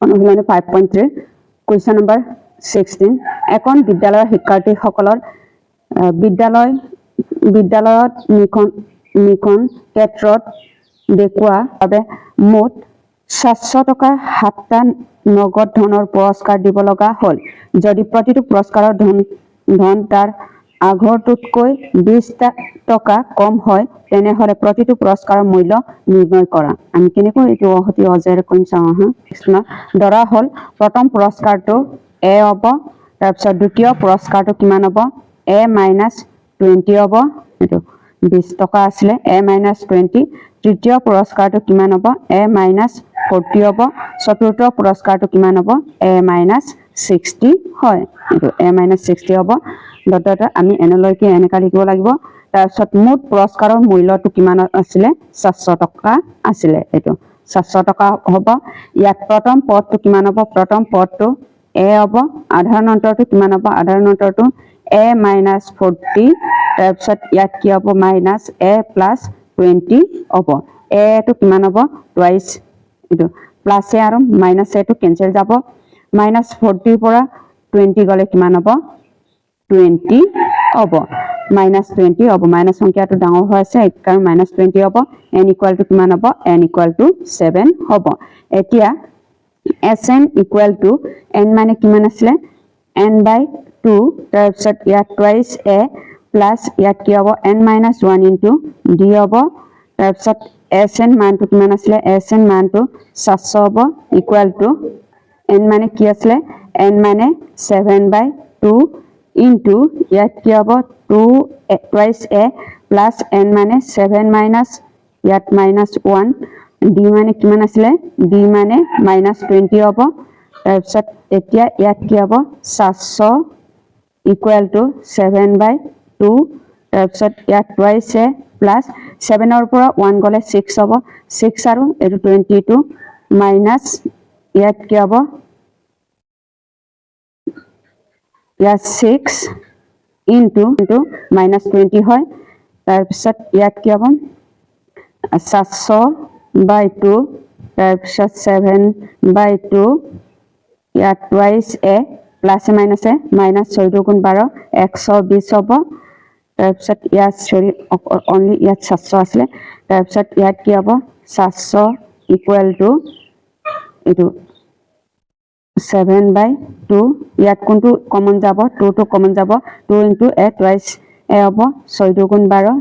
অনুশীলনী 5.3 question number 16 এখন বিদ্যালয়ৰ শিক্ষাৰ্থীসকলৰ বিদ্যালয়ত নিখন ক্ষেত্ৰত দেখুওৱা বাবে মুঠ 700 টকাৰ 7টা নগদ ধনৰ পুৰস্কাৰ দিব লগা হ'ল যদি প্ৰতিটো পুৰস্কাৰৰ ধন তাৰ আগৰটোতকৈ 20 টকা কম হয় তেনেহলে প্ৰতিটো পুৰস্কাৰৰ মূল্য নিৰ্ণয় কৰা আমি কেনেকৈ এইটো অতি অজেৰে কৰিম চাওঁ ধৰা হ'ল প্ৰথম পুৰস্কাৰটো A হ'ব তাৰপিছত দ্বিতীয় পুৰস্কাৰটো কিমান হ'ব A - 20 হ'ব এইটো 20 টকা আছিলে A - 20 তৃতীয় পুৰস্কাৰটো কিমান হ'ব A - 40 হ'ব চতুৰ্থ পুৰস্কাৰটো কিমান হ'ব A - 60 হয় এইটো A - 60 হ'ব দতটা আমি এনেলৈকে এনেকা লিখিব লাগিব তাৰপিছত মুঠ পুৰস্কাৰৰ মূল্যটো কিমান আছিলে 700 টকা আছিলে এইটো 700 টকা হ'ব ইয়াত প্ৰথম পদটো কিমান হ'ব প্ৰথম পদটো A হ'ব আধাৰ অন্তৰটো কিমান হ'ব আধাৰ অন্তৰটো A - 40 তাৰপিছত ইয়াত কি হ'ব -A + 20 হ'ব A টো কিমান হ'ব টুৱাইস এইটো প্লাস A আৰু -A টো কেনসেল যাব -40 পৰা 20 গলে কিমান হ'ব 20 হ'ব -20 হ'ব মাইনাস সংখ্যাটো ডাঙৰ হৈ আছে কাৰণ -20 হ'ব n = কিমান হ'ব n = 7 হ'ব এতিয়া Sn = n মানে কিমান আছিলে n/2 তাৰপিছত ইয়াত টুৱাইস A প্লাস ইয়াত কি হ'ব n - 1 * d হ'ব তাৰপিছত Sn মানটো কিমান আছিলে Sn মানটো 700 হ'ব = n মানে কি আছিলে n মানে 7/2 into ইয়াত কি হ'ব 2 টুৱাইস A প্লাস n মানে 7 মাইনাস ইয়াত -1 d মানে কিমান আছিলে d মানে -20 হ'ব তাৰপিছত এতিয়া ইয়াত কি হ'ব 700 = 7/2 তাৰপিছত ইয়াত টুৱাইস A প্লাস 7 ৰ পৰা 1 গলে 6 হ'ব 6 আৰু এইটো 22 মাইনাস ইয়াত কি হ'ব ইয়াত 6 into -20 হয় তাৰপিছত ইয়াত কি হ'ব 700/2 তাৰপিছত 7/2 ইয়াত টুৱাইস A প্লাস A - -6 * 2 * 12 120 হ'ব তাৰপিছত ইয়াত অনলি ইয়াত 700 আছিলে তাৰপিছত ইয়াত কি হ'ব 700 = এইটো 7/2 ইয়াত কোনটো কমন যাব 2 টো কমন যাব 2 into A টুৱাইস A হ'ব 6 * 2 * 12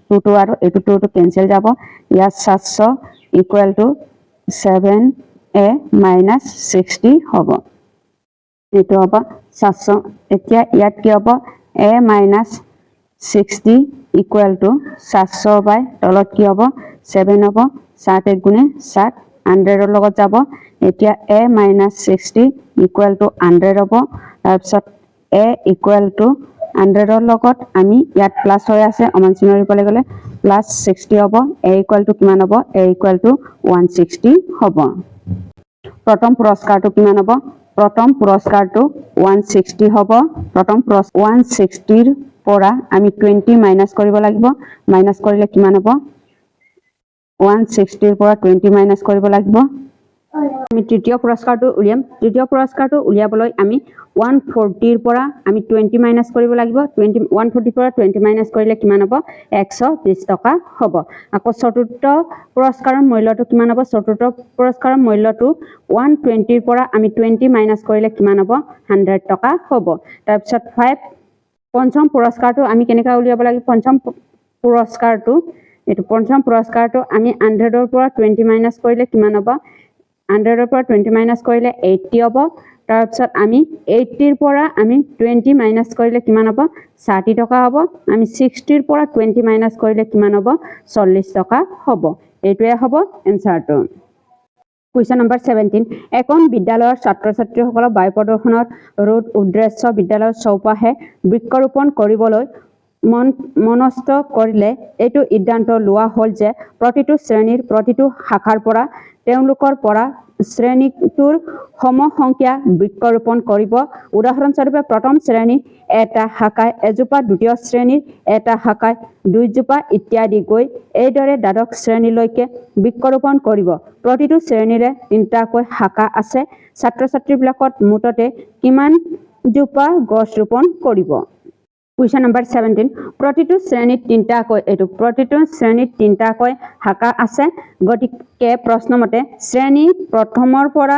2 2 আৰু এইটো 2 টো কেনসেল যাব ইয়াত 700 = 7A - 60 হ'ব এইটো হ'ব 700 এতিয়া ইয়াত কি হ'ব A - 60 = 700 তলত কি হ'ব 7 হ'ব 7 * 1 = 7 100 ৰ লগত যাব এতিয়া A - 60 = 100 হ'ব তাৰপিছত A = 100 ৰ লগত আমি ইয়াত প্লাস হৈ আছে অমান চিন ৰিপলে গলে প্লাস 60 হ'ব A = কিমান হ'ব A = 160 হ'ব প্ৰথম পুৰস্কাৰটো কিমান হ'ব প্ৰথম পুৰস্কাৰটো 160 হ'ব প্ৰথম 160 ৰ পৰা আমি 20 মাইনাস কৰিব লাগিব মাইনাস কৰিলে কিমান হ'ব 160 ৰ পৰা 20 মাইনাস কৰিব লাগিব আমি তৃতীয় পুৰস্কাৰটো উলিয়াম তৃতীয় পুৰস্কাৰটো উলিয়াবলৈ আমি 140 ৰ পৰা আমি 20 মাইনাস কৰিব লাগিব 140 পৰা 20 মাইনাস কৰিলে কিমান হ'ব 120 টকা হ'ব আকৌ চতুৰ্থ পুৰস্কাৰৰ মূল্যটো কিমান হ'ব চতুৰ্থ পুৰস্কাৰৰ মূল্যটো 120 ৰ পৰা আমি 20 মাইনাস কৰিলে কিমান হ'ব 100 টকা হ'ব তাৰপিছত 5 পঞ্চম পুৰস্কাৰটো আমি কেনেকৈ উলিয়াব লাগিব পঞ্চম পুৰস্কাৰটো এটো পঞ্চম পুৰস্কাৰটো আমি 100 ৰ পৰা 20 মাইনাস কৰিলে কিমান হ'ব 100 ৰ পৰা 20 মাইনাস কৰিলে 80 হ'ব তাৰপিছত আমি 80 ৰ পৰা আমি 20 মাইনাস কৰিলে কিমান হ'ব 60 টকা হ'ব আমি 60 ৰ পৰা 20 মাইনাস কৰিলে কিমান হ'ব 40 টকা হ'ব এইটোৱে হ'ব এনসাৰটো কুৱেশ্যন নম্বৰ 17 এখন বিদ্যালয়ৰ ছাত্ৰ-ছাত্ৰীসকলক বায়ু প্ৰদূষণৰ ৰোধ উদ্দেশ্য বিদ্যালয়ৰ চৌপাশে বৃক্ষৰোপণ কৰিবলৈ মনস্থ কৰিলে এইটো সিদ্ধান্ত লোৱা হ'ল যে প্ৰতিটো শ্ৰেণীৰ প্ৰতিটো শাখাৰ পৰা তেওঁলোকৰ পৰা শ্ৰেণীটোৰ সমসংখ্যা বৃক্ষৰোপণ কৰিব। উদাহৰণস্বৰূপে প্ৰথম শ্ৰেণীৰ এটা শাখাই এজোপা, দ্বিতীয় শ্ৰেণীৰ এটা শাখাই দুইজোপা ইত্যাদি গৈ এইদৰে দ্বাদশ শ্ৰেণীলৈকে বৃক্ষৰোপণ কৰিব। প্ৰতিটো শ্ৰেণীৰে 3টাকৈ শাখা আছে। ছাত্ৰ-ছাত্ৰীবিলাকত মুঠতে কিমান জোপা গছ ৰোপণ কৰিব? কুৱেশ্যন নম্বৰ 17 প্ৰতিটো শ্ৰেণীত 3টাকৈ শাখা আছে। গতিকে প্ৰশ্নমতে শ্ৰেণী প্ৰথমৰ পৰা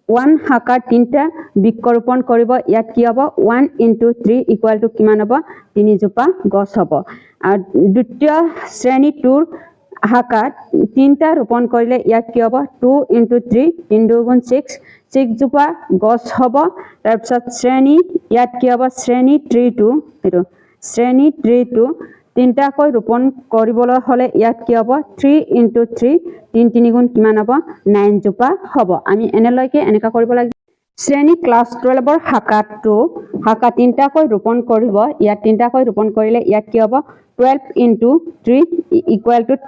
1 শাখাৰ 3টা বৃক্ষৰোপণ কৰিব। ইয়াত কি হ'ব? 1 × 3 = কিমান হ'ব? 3 জোপা গছ হ'ব। আৰু দ্বিতীয় শ্ৰেণী 2ৰ শাখাত 3টা ৰোপণ কৰিলে ইয়াত কি হ'ব? 2 × 3 3 2 গুণ 6 জোপা গছ হ'ব। তাৰপিছত ইয়াত কি হ'ব? শ্ৰেণী 3টো 3টাকৈ ৰোপণ কৰিবলৈ হ'লে ইয়াত কি হ'ব? 3 × 3 3 3 গুণ কিমান হ'ব? 9 জোপা হ'ব। আমি এনেকা কৰিব লাগিব। শ্ৰেণী ক্লাছ 12ৰ শাখা 3টাকৈ ৰোপণ কৰিব। ইয়াত 3টাকৈ ৰোপণ কৰিলে ইয়াত কি হ'ব? 12 × 3 =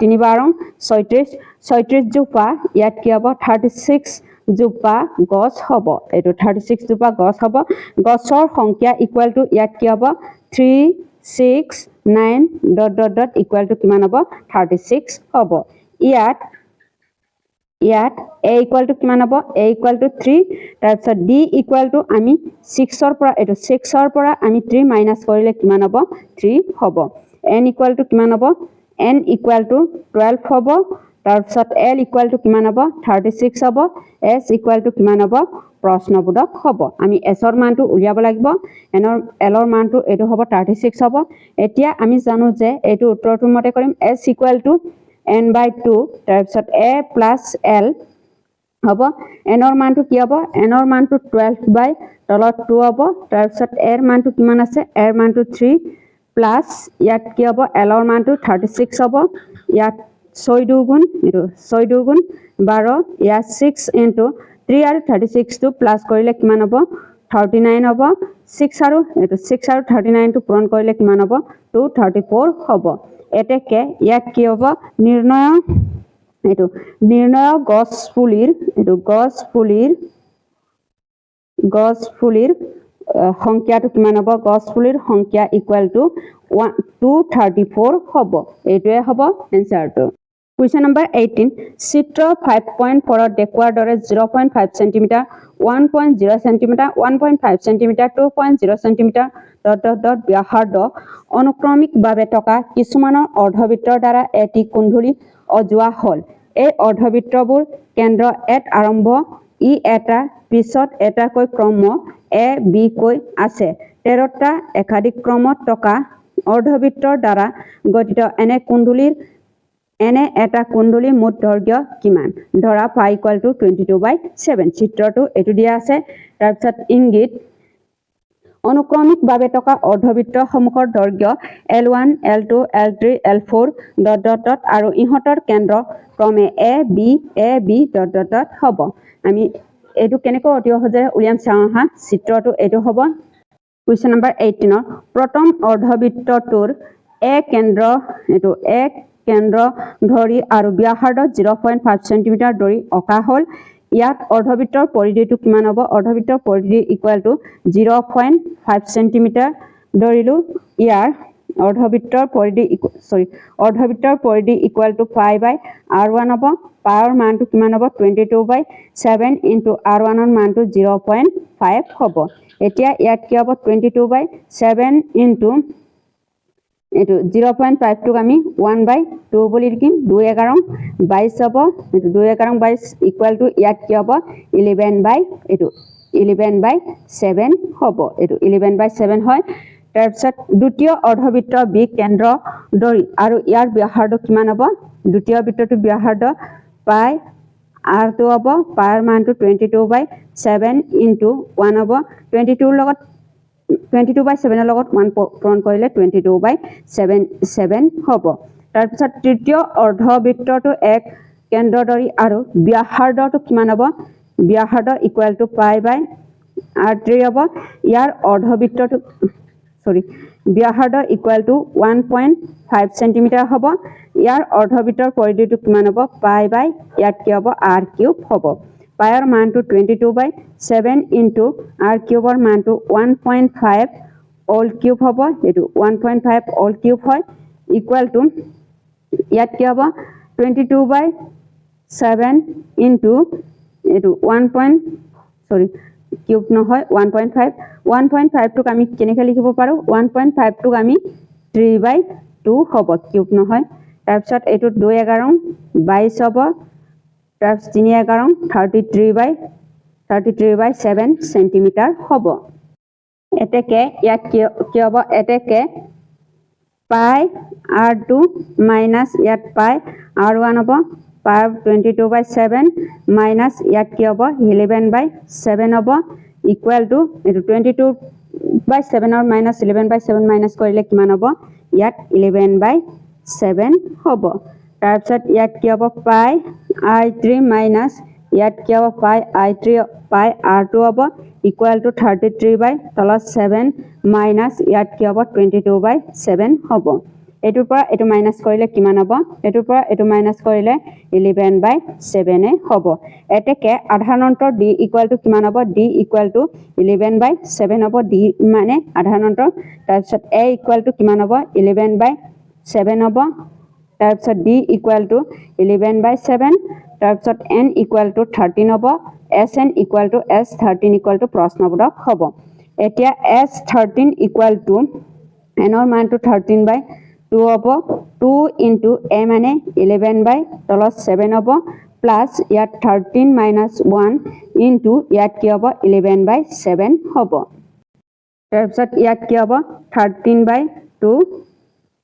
3 বাৰং 36 জোপা। ইয়াত কি হ'ব? 36 জোপা গছ হ'ব। এইটো 36 জোপা গছ হ'ব। গছৰ সংখ্যা ইয়াত কি হ'ব? 3 6 9 ... কিমান হ'ব? 36 হ'ব। ইয়াত a কিমান হ'ব? a = 3। তাৰপিছত d আমি 6ৰ পৰা আমি 3 মাইনাছ কৰিলে কিমান হ'ব? 3 হ'ব। n কিমান হ'ব? n = 12 হ'ব। তাৰপিছত l কিমান হ'ব? 36 হ'ব। s কিমান হ'ব? প্ৰশ্নবোধক হ'ব। আমি s ৰ মানটো উলিয়াব লাগিব। l ৰ মানটো এইটো হ'ব 36 হ'ব। এতিয়া আমি জানো যে এইটো উত্তৰটোৰ মতে কৰিম। s = n/2 তাৰপিছত a + l হ'ব। n ৰ মানটো কি হ'ব? n ৰ মানটো 12 তলত 2 হ'ব। তাৰপিছত a ৰ মানটো কিমান আছে? a ৰ মানটো 3 প্লাছ ইয়াত কি হ'ব? l ৰ মানটো 36 হ'ব। ইয়াত 6 2 গুণ 12। ইয়াত 6 × 3 আৰু 36টো প্লাছ কৰিলে কিমান হ'ব? 39 হ'ব। 6 আৰু 39টো পূৰণ কৰিলে কিমান হ'ব? 234 হ'ব। এতেকে ইয়াত কি হ'ব? নিৰ্ণয় গছপুলিৰ সংখ্যাটো কিমান হ'ব? গছপুলিৰ সংখ্যা = 234 হ'ব। এইটোৱে হ'ব এনসাৰটো। কুৱেশ্যন নম্বৰ 18 চিত্ৰ 5.4ত দেখুওৱাৰ দৰে 0.5 সেণ্টিমিটাৰ 1.0 সেণ্টিমিটাৰ 1.5 সেণ্টিমিটাৰ 2.0 সেণ্টিমিটাৰ ... ব্যাসাৰ্ধ অনুক্ৰমিকভাৱে থকা কিছুমানৰ অৰ্ধবৃত্তৰ দ্বাৰা এটি কুণ্ডলী সজোৱা হ'ল। এই অৰ্ধবৃত্তবোৰ কেন্দ্ৰ এত আৰম্ভ ই এটাৰ পিছত এটাকৈ ক্ৰম a b কৈ আছে। 13টা একাধিক ক্ৰমত থকা অৰ্ধবৃত্তৰ দ্বাৰা গঠিত এনে এটা কুণ্ডলীৰ মুঠ দৈৰ্ঘ্য কিমান? ধৰা π = 22/7। চিত্ৰটো এইটো দিয়া আছে। তাৰপিছত ইংগিত অনুক্ৰমিকভাৱে থকা অৰ্ধবৃত্তসমূহৰ দৈৰ্ঘ্য L1 L2 L3 L4 ... আৰু ইহঁতৰ কেন্দ্ৰ ক্ৰমে a b হ'ব। আমি এইটো কেনেকৈ অতি সহজে উলিয়াম চাওঁ আহা। চিত্ৰটো এইটো হ'ব। কুৱেশ্যন নম্বৰ 18 প্ৰথম অৰ্ধবৃত্তটোৰ a কেন্দ্ৰ ধৰি আৰু ব্যাসাৰ্ধ 0.5 সেণ্টিমিটাৰ ধৰি অঁকা হ'ল। ইয়াত অৰ্ধবৃত্তৰ পৰিধিটো কিমান হ'ব? অৰ্ধবৃত্তৰ পৰিধি = 0.5 সেণ্টিমিটাৰ ধৰিলো। ইয়াৰ অৰ্ধবৃত্তৰ পৰিধি = π/r1 হ'ব। π ৰ মানটো কিমান হ'ব? 22/7 × r1 ৰ মানটো 0.5 হ'ব। এতিয়া ইয়াত কি হ'ব? 22/7 × 0.5টোক আমি 1/2 বুলি লিখিম। 2 11 22 হ'ব। 2 11 22 = ইয়াত কি হ'ব? 11/7 হ'ব। এইটো 11/7 হয়। তাৰপিছত দ্বিতীয় অৰ্ধবৃত্ত b কেন্দ্ৰ ধৰি আৰু ইয়াৰ ব্যাসাৰ্ধ কিমান হ'ব? দ্বিতীয় বৃত্তটোৰ ব্যাসাৰ্ধ π/r2 হ'ব। π ৰ মানটো 22/7 × 1 হ'ব। 22/7 ৰ লগত 1 পূৰণ কৰিলে 22/7 হ'ব। তাৰপিছত তৃতীয় অৰ্ধবৃত্তটো এক কেন্দ্ৰ ধৰি আৰু ব্যাসাৰ্ধটো কিমান হ'ব? ব্যাসাৰ্ধ = π/r3 হ'ব। ইয়াৰ ব্যাসাৰ্ধ ইকুৱেল টু 1.5 সেন্টিমিটাৰ হ'ব ইয়াৰ অৰ্ধবৃত্তৰ পৰিধিটো কিমান হ'ব পাই বাই ইয়াত কি হ'ব r কিউব হ'ব পাইৰ মানটো 22/7 ইনটু r কিউবৰ মানটো 1.5 অল কিউব হ'ব এটো 1.5 অল কিউব হয় ইকুৱেল টু ইয়াত কি হ'ব 22/7 ইনটু এটো 1. কিউব নহয় 1.5 টুক আমি কেনেকৈ লিখিব পাৰো 1.5 টুক আমি 3/2 হ'ব কিউব নহয় তাৰপিছত এটো 2 11 22 হ'ব তাৰপিছত 3 11 33/7 সেন্টিমিটাৰ হ'ব এতেকে ইয়াত কি হ'ব এতেকে পাই r2 মাইনাস ইয়াত পাই r1 হ'ব পাই 22/7 মাইনাস ইয়াত কি হ'ব 11/7 হ'ব ইকুৱেল টু এটো 22/7 অৰ মাইনাস 11/7 মাইনাস কৰিলে কিমান হ'ব ইয়াত 11/7 হ'ব তাৰপিছত ইয়াত কি হ'ব পাই i3 মাইনাস ইয়াত কি হ'ব পাই i3 পাই r2 হ'ব ইকুৱেল টু 33/7 মাইনাস ইয়াত কি হ'ব 22/7 হ'ব এটোৰ পৰা এটো মাইনাস কৰিলে কিমান হ'ব এটোৰ পৰা এটো মাইনাস কৰিলে 11/7 হ'ব এতেকে আধাৰ অন্তৰ d ইকুৱেল টু কিমান হ'ব d ইকুৱেল টু 11/7 হ'ব d মানে আধাৰ অন্তৰ তাৰপিছত a ইকুৱেল টু কিমান হ'ব 11/7 হ'ব তাৰপিছত d ইকুৱেল টু 11/7 তাৰপিছত n ইকুৱেল টু 13 হ'ব sn equal to s13 equal to প্ৰশ্নবোধক হ'ব এতিয়া s13 ইকুৱেল টু n অৰ মানটো 13/2 হ'ব 2 ইনটু a মানে 11/7 হ'ব প্লাস ইয়াত 13 minus 1 ইনটু ইয়াত কি হ'ব 11/7 হ'ব তাৰপিছত ইয়াত কি হ'ব 13/2 2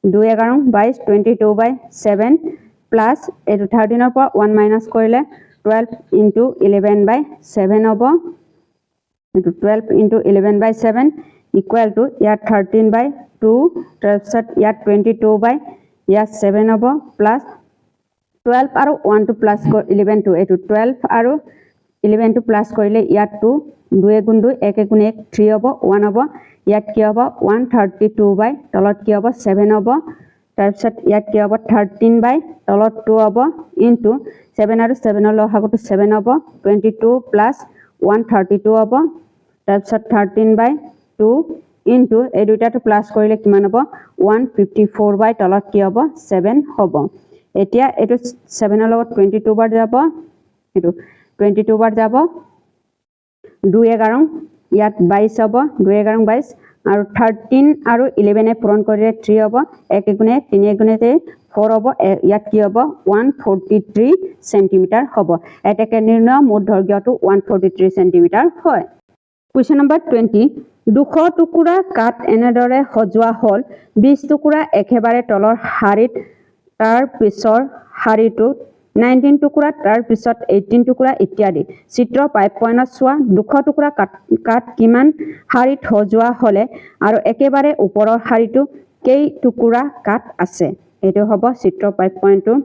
11 22 22/7 প্লাস এটো 13 ৰ পৰা 1 মাইনাস কৰিলে 12 ইনটু 11/7 হ'ব এটো 12 ইনটু 11/7 ইকুৱেল টু ইয়াত 13/2 তাৰপিছত ইয়াত 22/7 হ'ব প্লাস 12 আৰু 1 টু প্লাস 11 টু এটো 12 আৰু 11 টু প্লাস কৰিলে ইয়াত 2 2 গুণ 2 1 গুণ 1 3 হ'ব 1 হ'ব ইয়াত কি হ'ব 132 বাই তলত কি হ'ব 7 হ'ব তাৰপিছত ইয়াত কি হ'ব 13 বাই তলত 2 হ'ব ইনটু 7 আৰু 7 ৰ লসাগুটো 7 হ'ব 22 প্লাস 132 হ'ব তাৰপিছত 13/2 ইনটু এই দুটাটো প্লাস কৰিলে কিমান হ'ব 154 বাই তলত কি হ'ব 7 হ'ব এতিয়া এটো 7 ৰ লগত 22 বাৰ যাব এটো 22 বাৰ যাব 2 11 ইয়াত 22 হ'ব 2 11 22 আৰু 13 আৰু 11 এ পূৰণ কৰিলে 3 হ'ব 1 গুণে 3 গুণে 4 হ'ব ইয়াত কি হ'ব 143 সেন্টিমিটাৰ হ'ব এটাকে নিৰ্ণয় মুঠ দৈৰ্ঘ্যটো 143 সেন্টিমিটাৰ হয় কোৱেশ্চন নম্বৰ 20 200 টুকুৰা কাট এনেদৰে সজোৱা হল 20 টুকুৰা একেবাৰে তলৰ শাৰীত তাৰ পিছৰ শাৰীটো 19 টুকুৰা তাৰ পিছত 18 টুকুৰা ইত্যাদি চিত্ৰ 5.1 চোৱা 200 টুকুৰা কাট কিমান শাৰীত সজোৱা হলে আৰু একেবাৰে ওপৰৰ শাৰীটো কেই টুকুৰা কাট আছে এটো হ'ব চিত্ৰ 5.2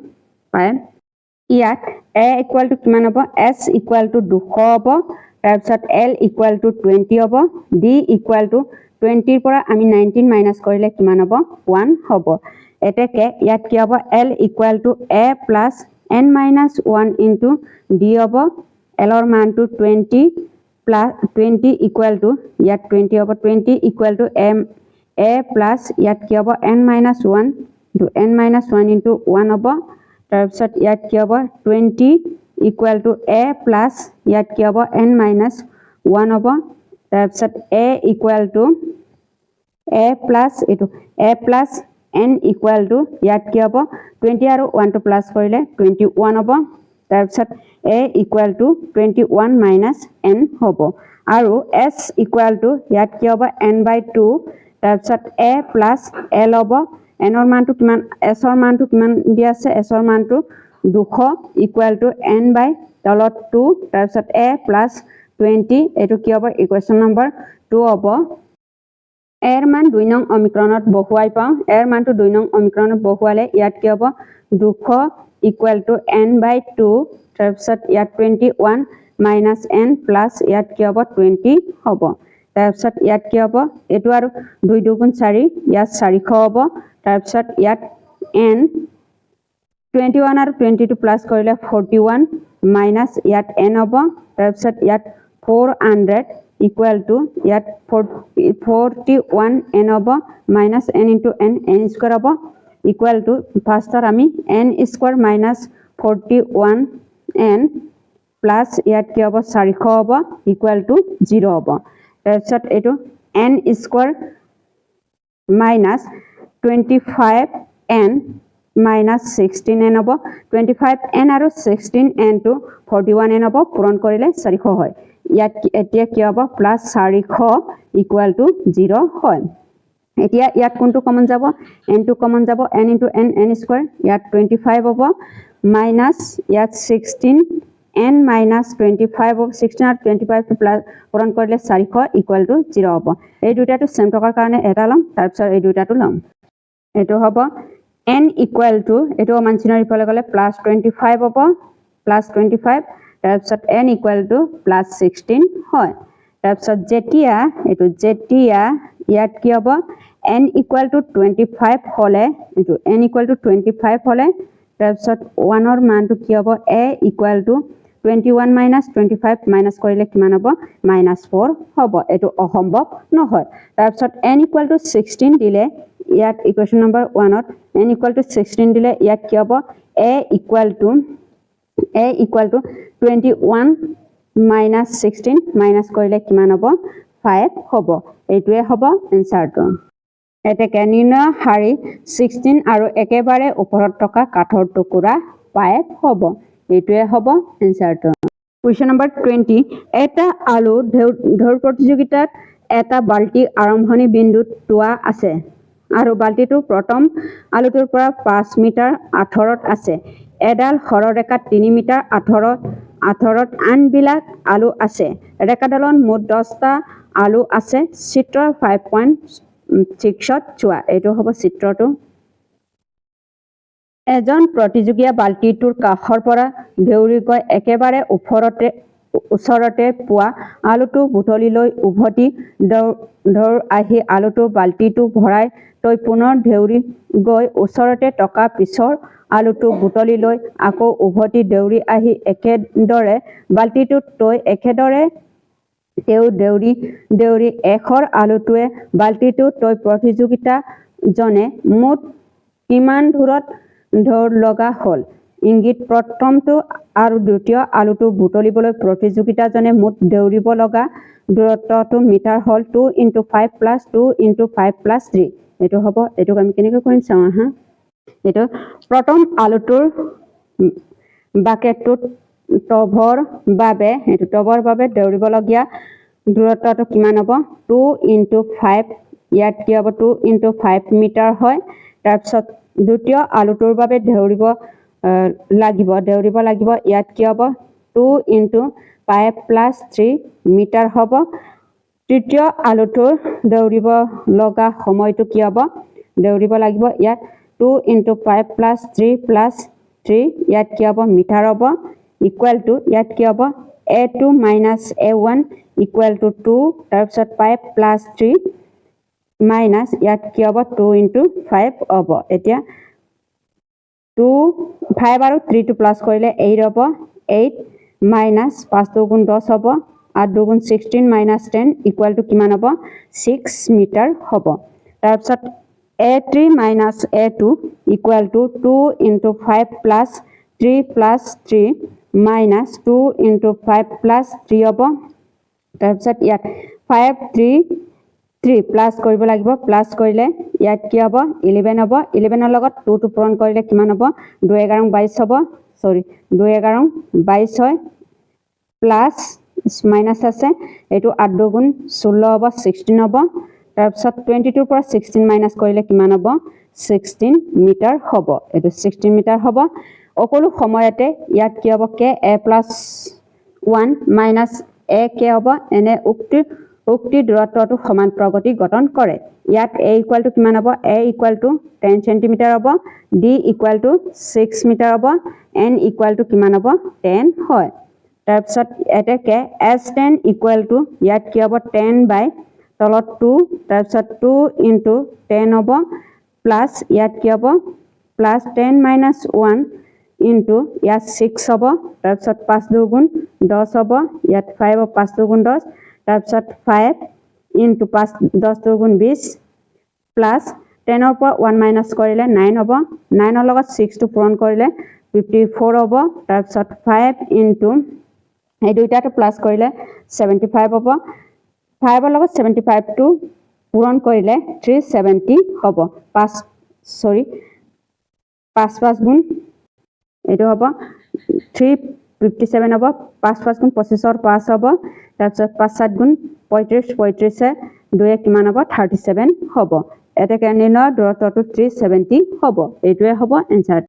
ইয়াত a ইকুৱেল টু কিমান হ'ব s ইকুৱেল টু 200 হ'ব তাৰপিছত l ইকুৱেল টু 20 হ'ব d ইকুৱেল টু 20 ৰ পৰা আমি 19 মাইনাস কৰিলে কিমান হ'ব 1 হ'ব এতেকে ইয়াত কি হ'ব l equal to a plus n minus 1 into d হ'ব l ৰ মানটো 20 plus 20 equal to ইয়াত 20 হ'ব 20 equal to a plus ইয়াত কি হ'ব n minus 1 to n minus 1 into 1 হ'ব তাৰপিছত ইয়াত কি হ'ব 20 equal to a plus ইয়াত কি হ'ব n minus 1 হ'ব তাৰপিছত a equal to a plus এটো a plus n equal to ইয়াত কি হ'ব 20 আৰু 1 টো প্লাস কৰিলে 21 হ'ব তাৰপিছত a equal to 21 minus n হ'ব আৰু s equal to ইয়াত কি হ'ব n/2 তাৰপিছত a plus l হ'ব n ৰ মানটো কিমান s ৰ মানটো কিমান দি আছে s ৰ মানটো 200 equal to n by তলত 2 তাৰপিছত a plus 20 এটো কি হ'ব ইকুৱেশ্যন নম্বৰ 2 হ'ব এৰ মান 2 নং অমিক্ৰণত বহুৱাই পাওঁ এৰ মানটো 2 নং অমিক্ৰণত বহুৱালে ইয়াত কি হ'ব 200 equal to n/2 তাৰপিছত ইয়াত 21 minus n plus ইয়াত কি হ'ব 20 হ'ব তাৰপিছত ইয়াত কি হ'ব এটো আৰু 2 2 4 ইয়াত 400 হ'ব তাৰপিছত ইয়াত n 21 আৰু 22 প্লাস কৰিলে 41 মাইনাস ইয়াত n হ'ব তাৰপিছত ইয়াত 400 equal to ইয়াত 41 n হ'ব minus n into n square হ'ব equal to ফাৰ্ষ্টত আমি n square minus 41 n plus ইয়াত কি হ'ব 400 হ'ব equal to 0 হ'ব তাৰপিছত এটো n square minus 25n minus 16n হ'ব 25n আৰু 16n to 41n হ'ব পূৰণ কৰিলে 400 হয় ইয়াত এতিয়া কি হ'ব প্লাস 400 equal to 0 হয় এতিয়া ইয়াত কোনটো কমন যাব n টো কমন যাব n into n square ইয়াত 25 হ'ব minus ইয়াত 16 n minus 25 of 16 are 25 plus পূরণ করলে 400 equal to 0 হ'ব এই দুটাটো সেম টকাৰ কাৰণে এটা লম তাৰপিছত এই দুটাটো লম এটো হ'ব n equal to এটো মানচিনৰ ইফালে গলে প্লাস 25 হ'ব প্লাস 25 তাৰপিছত n equal to প্লাস 16 হয় তাৰপিছত যেতিয়া ইয়াত কি হ'ব n equal to 25 হলে এটো n equal to 25 হলে তাৰপিছত 1 ৰ মানটো কি হ'ব a equal to 21 minus 25 minus কৰিলে কিমান হ'ব -4 হ'ব এটো অসম্ভৱ নহয় তাৰপিছত n equal to 16 দিলে ইয়াত equation number 1 to n equal to 16 দিলে ইয়াত কি হ'ব a equal to 21 minus 16 minus কৰিলে কিমান হ'ব 5 হ'ব এইটোৱে হ'ব এনসাৰটো এতেকে নিৰ্ণয় হাৰি 16 আৰু একেবাৰে ওপৰত থকা কাঠৰ টুকুৰা 5 হ'ব এইটোৱে হ'ব এনসাৰটো কোৱেশ্চন নম্বৰ 20 এটা আলু ধৰ প্ৰতিযোগিতাত এটা বালটি আৰম্ভণি বিন্দুত টোৱা আছে আৰু বালটিটো প্ৰথম আলুটোৰ পৰা 5 মিটাৰ আঁতৰত আছে এডাল সৰলৰেখা 3 মিটাৰ আঁতৰত আনবিলাক আলু আছে ৰেখাডালত মুঠ 10টা আলু আছে চিত্ৰৰ 5.6ত চোৱা এইটো হ'ব চিত্ৰটো এজন প্ৰতিযোগীয়ে বালটিটোৰ কাষৰ পৰা দেউৰি গৈ একেবাৰে ওচৰতে পোৱা আলুটো বুটলিলৈ উভতি দৌৰ আহি আলুটো বালটিটো ভৰাই তই পুনৰ দেউৰি গৈ ওচৰতে টকা পিছৰ আলুটো বুটলিলৈ আকৌ উভতি দেউৰি আহি একেদৰে বালটিটো তই একেদৰে তেও দেউৰি এখৰ আলুটোৱে বালটিটো তই প্ৰতিযোগিতা জনে মুঠ কিমান দূৰত দৌৰ লগা হল ইংগিত প্ৰথমটো আৰু দ্বিতীয় আলুটো বুটলিবলৈ প্ৰতিযোগিতাজনে মুঠ দৌৰিব লগা দূৰত্বটো মিটাৰ হল 2 into 5 plus 2 into 5 plus 3 এটো হ'ব এটো আমি কেনেকৈ কৰিম চাও হা এটো প্ৰথম আলুটোৰ বাকেটটো টবৰ বাবে দৌৰিব লগিয়া দূৰত্বটো কিমান হ'ব 2 into 5 ইয়াত কি হ'ব 2 into 5 মিটাৰ হয় তাৰপিছত দ্বিতীয় আলুটোৰ বাবে দৌৰিব লাগিব ইয়াত কি হ'ব 2 into 5 plus 3 মিটাৰ হ'ব তৃতীয় আলুটোৰ দৌৰিব লগা সময়টো কি হ'ব দৌৰিব লাগিব ইয়াত 2 into 5 plus 3 plus 3 ইয়াত কি হ'ব মিটাৰ হ'ব equal to ইয়াত কি হ'ব a2 minus a1 equal to 2 তাৰপিছত 5 plus 3 minus ইয়াত কি হ'ব 2 into 5 হ'ব এতিয়া 2 5 আৰু 3 টো প্লাস কৰিলে 8 হ'ব 8 minus 5 2 গুণ 10 হ'ব আর 2 গুণ 16 minus 10 equal to কিমান হ'ব 6 মিটাৰ হ'ব তাৰপিছত a3 minus a2 equal to 2 into 5 plus 3 plus 3 minus 2 into 5 plus 3 হ'ব তাৰপিছত ইয়াত 5 3 প্লাস কৰিব লাগিব প্লাস কৰিলে ইয়াত কি হ'ব 11 হ'ব 11 ৰ লগত 2 টো পূৰণ কৰিলে কিমান হ'ব 2 11 22 হ'ব সৰি 2 11 22 হয় প্লাস মাইনাস আছে এটো 8 2 গুণ 16 হ'ব 16 হ'ব তাৰপিছত 22 পৰা 16 মাইনাস কৰিলে কিমান হ'ব 16 মিটাৰ হ'ব এটো 16 মিটাৰ হ'ব অকলো সময়তে ইয়াত কি হ'ব k a + 1 minus a k হ'ব এনে উক্তি দূৰত্বটো সমান্তৰাল গতি গঠন কৰে ইয়াত a equal to কিমান হ'ব a equal to 10 cm হ'ব d equal to 6 মিটাৰ হ'ব n equal to কিমান হ'ব 10 হয় তাৰপিছত এতেকে s10 ইকুৱেল টু ইয়াত কি হ'ব 10 বাই তলত 2 তাৰপিছত 2 ইনটু 10 হ'ব প্লাস ইয়াত কি হ'ব প্লাস 10 মাইনাস 1 ইনটু ইয়াত 6 হ'ব তাৰপিছত 5 দুগুণ 10 হ'ব ইয়াত 5 হ'ব 5 দুগুণ 10 তাৰপিছত 5 ইনটু 5 10 দুগুণ 20 প্লাস 10 ৰ পৰা 1 মাইনাস কৰিলে 9 হ'ব 9 ৰ লগত 6 টো পূৰণ কৰিলে 54 হ'ব তাৰপিছত 5 ইনটু এই দুইটাটো প্লাস কৰিলে 75 হ'ব 5 ৰ লগত 75 টো পূৰণ কৰিলে 370 হ'ব 5 গুণ এইটো হ'ব 357 হ'ব 5 গুণ 25 ৰ 5 হ'ব তাৰপিছত 5 7 গুণ 35 35 দুয়ে কিমান হ'ব 37 হ'ব এতেকে নিৰ্ণয় দূৰত্বটো 370 হ'ব এইটোৱে হ'ব এনসাৰ